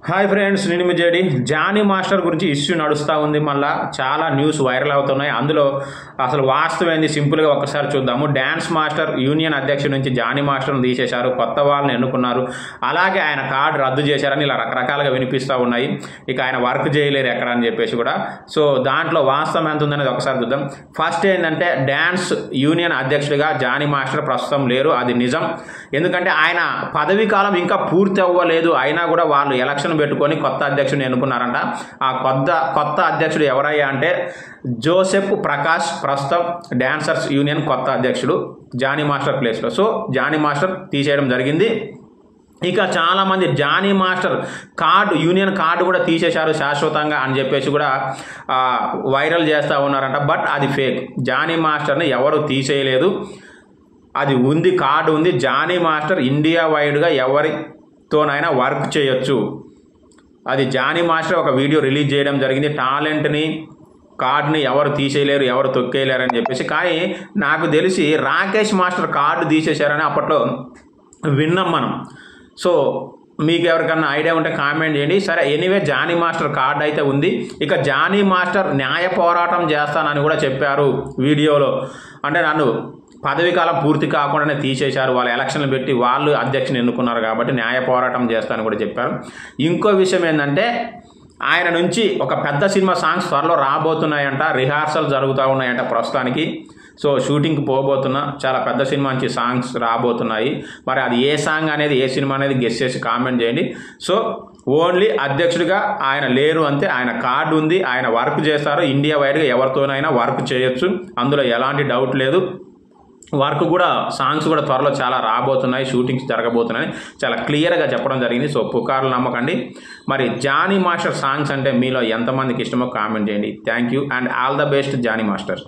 Hi friends, నేను మీ JD. Johnny master గురించి issue నడుస్తూ ఉంది. మళ్ళీ చాలా న్యూస్ వైరల్ అవుతున్నాయి. అందులో అసలు వాస్తవం ఏంది సింపుల్గా ఒక్కసారి చూద్దాము. డ్యాన్స్ మాస్టర్ యూనియన్ అధ్యక్షుడి నుంచి జానీ మాస్టర్ను తీసేశారు, కొత్త వాళ్ళని ఎన్నుకున్నారు. అలాగే ఆయన కార్డు రద్దు చేశారని ఇలా రకరకాలుగా వినిపిస్తూ ఉన్నాయి. ఇక ఆయన వర్క్ చేయలేరు ఎక్కడ అని చెప్పేసి కూడా. సో దాంట్లో వాస్తవం ఎంత ఉందనేది ఒకసారి చూద్దాం. ఫస్ట్ ఏంటంటే డ్యాన్స్ యూనియన్ అధ్యక్షుడిగా జానీ మాస్టర్ ప్రస్తుతం లేరు, అది నిజం. ఎందుకంటే ఆయన పదవీ కాలం ఇంకా పూర్తి అవ్వలేదు, అయినా కూడా వాళ్ళు ఎలక్షన్ పెట్టుకొని కొత్త అధ్యక్షుడిని ఎన్నుకున్నారంట. ఆ కొత్త అధ్యక్షుడు ఎవరయ్యా అంటే జోసెఫ్ ప్రకాష్, ప్రస్తుతం డాన్సర్స్ యూనియన్ కొత్త అధ్యక్షుడు జానీ మాస్టర్ ప్లేస్లో. సో జానీ మాస్టర్ తీసేయడం జరిగింది. ఇక చాలామంది జానీ మాస్టర్ యూనియన్ కార్డు కూడా తీసేశారు శాశ్వతంగా అని చెప్పేసి కూడా వైరల్ చేస్తూ ఉన్నారంట. బట్ అది ఫేక్. జానీ మాస్టర్ని ఎవరు తీసేయలేదు, అది ఉంది, కార్డు ఉంది. జానీ మాస్టర్ ఇండియా వైడ్గా ఎవరితోనైనా వర్క్ చేయొచ్చు. అది జానీ మాస్టర్ ఒక వీడియో రిలీజ్ చేయడం జరిగింది. టాలెంట్ని, కార్డుని ఎవరు తీసేయలేరు, ఎవరు తొక్కేయలేరు అని చెప్పేసి. కానీ నాకు తెలిసి రాకేష్ మాస్టర్ కార్డు తీసేశారని అప్పట్లో విన్నాం మనం. సో మీకు ఎవరికన్నా ఐడియా ఉంటే కామెంట్ చేయండి. సరే, ఎనీవే జానీ మాస్టర్ కార్డు అయితే ఉంది. ఇక జానీ మాస్టర్ న్యాయ పోరాటం చేస్తానని కూడా చెప్పారు వీడియోలో. అంటే నన్ను పదవీ కాలం పూర్తి కాకుండానే తీసేశారు, వాళ్ళు ఎలక్షన్లు పెట్టి వాళ్ళు అధ్యక్షుని ఎన్నుకున్నారు కాబట్టి న్యాయ పోరాటం చేస్తానని కూడా చెప్పారు. ఇంకో విషయం ఏంటంటే ఆయన నుంచి ఒక పెద్ద సినిమా సాంగ్స్ త్వరలో రాబోతున్నాయంట, రిహార్సల్ జరుగుతూ ఉన్నాయంట ప్రస్తుతానికి. సో షూటింగ్కి పోబోతున్నా, చాలా పెద్ద సినిమా నుంచి సాంగ్స్ రాబోతున్నాయి. మరి అది ఏ సాంగ్ అనేది, ఏ సినిమా అనేది గెస్ చేసి కామెంట్ చేయండి. సో ఓన్లీ అధ్యక్షుడిగా ఆయన లేరు అంతే. ఆయన కార్డు ఉంది, ఆయన వర్క్ చేస్తారు. ఇండియా వైడ్గా ఎవరితోనైనా వర్క్ చేయొచ్చు, అందులో ఎలాంటి డౌట్ లేదు. వర్క్ కూడా, సాంగ్స్ కూడా త్వరలో చాలా రాబోతున్నాయి, షూటింగ్స్ జరగబోతున్నాయి, చాలా క్లియర్గా చెప్పడం జరిగింది. సో పుకార్లు నమ్మకండి. మరి జానీ మాస్టర్ సాంగ్స్ అంటే మీలో ఎంతమందికి ఇష్టమో కామెంట్ చేయండి. Thank you and all the best Jani master.